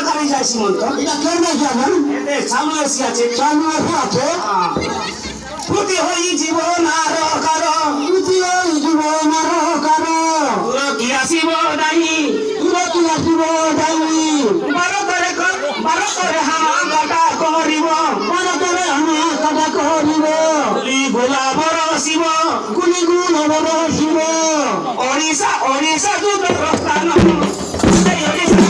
কারি যায় সীমন্ত এটা কেন যাবেন এতে চালু এসি আছে চালু আছে প্রতি হই জীবন আর কারো প্রতি হই জীবন আর কারো কি আসিব দায়ী কি আসিব দায়ী বারো করে হামা কাটা করিব বারো করে হামা কাটা করিব গুলি গোলাপ রসিব গুলি গোলাপ রসিব ওড়িশা যুদ্ধ প্রস্থান সেই ওড়িশা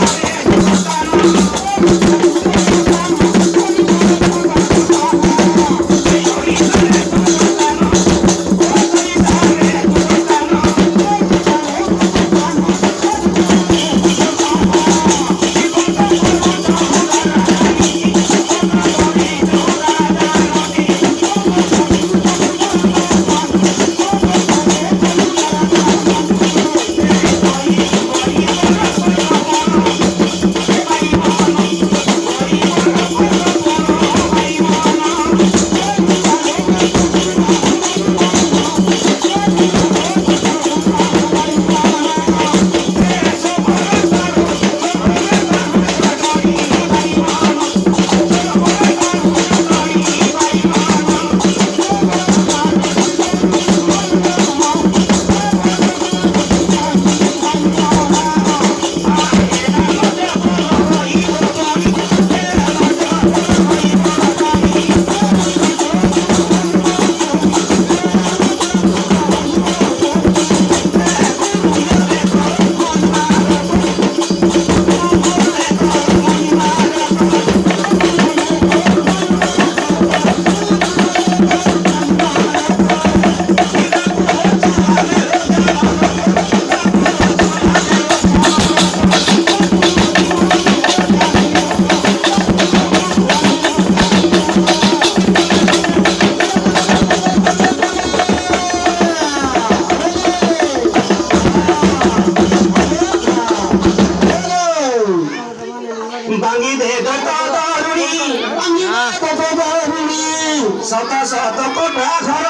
শত শত কোটা ঘর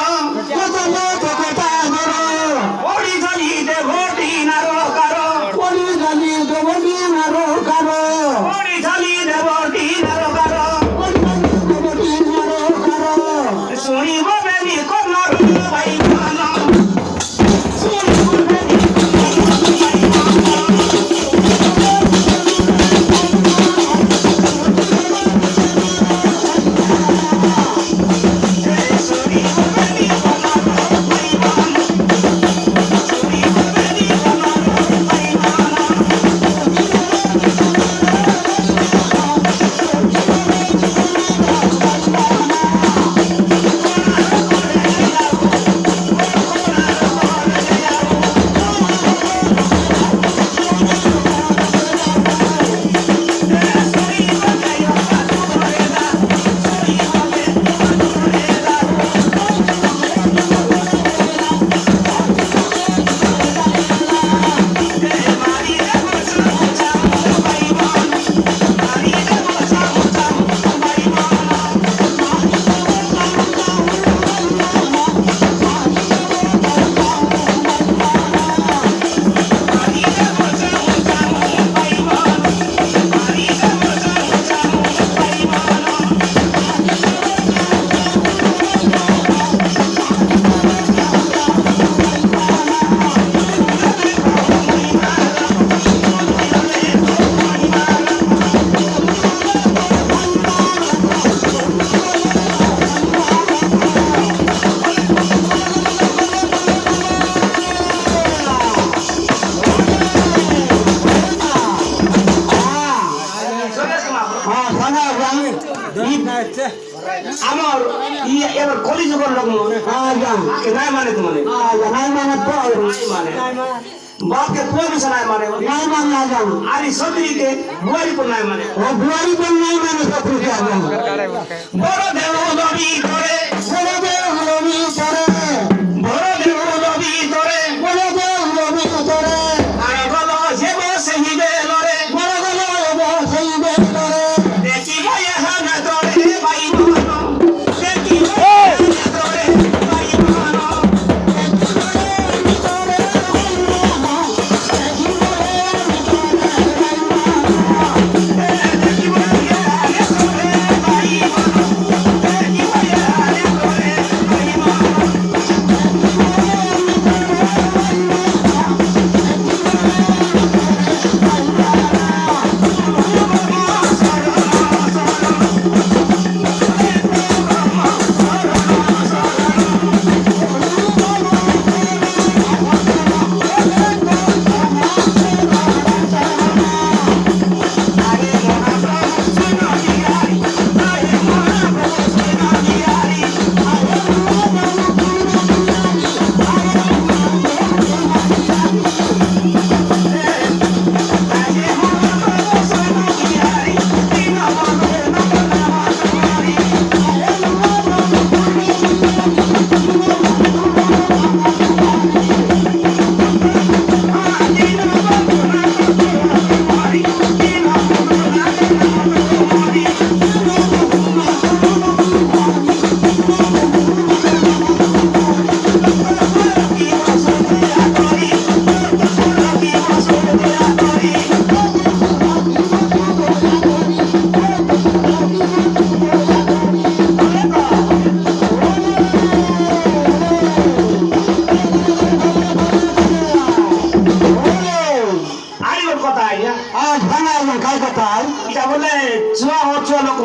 কত লোক কথা বলো ওড়ি ধরি দেবটি নারকার ওড়ি ধরি দেবটি নারকার ওড়ি ধরি দেবটি নারকার ওড়ি ধরি দেবটি নারকার শুনিব বেনি কর্ণর ভাই মান আমার এবার কলিযুগের লোক নাই মানে তো মানে নাই মানে তো মানে বাপকে পুয়া মিশা নাই মানে নাই মানে আজান আরে সদরিকে বুয়ারি পর নাই মানে ও বুয়ারি পর নাই মানে সদরিকে আজান বড় দেব নবী করে বড় দেব নবী করে বড় দেব নবী করে বড় দেব নবী করে আর বলো যে বসে হিবে লরে বড় গলো বসে হিবে লরে দেখি ভাই হানা করে ভাই মানো দেখি করে ভাই মানো Hey! কথা আইয়া আজ ভাঙা কাজ কোথায় এটা বলে চুয়া লোক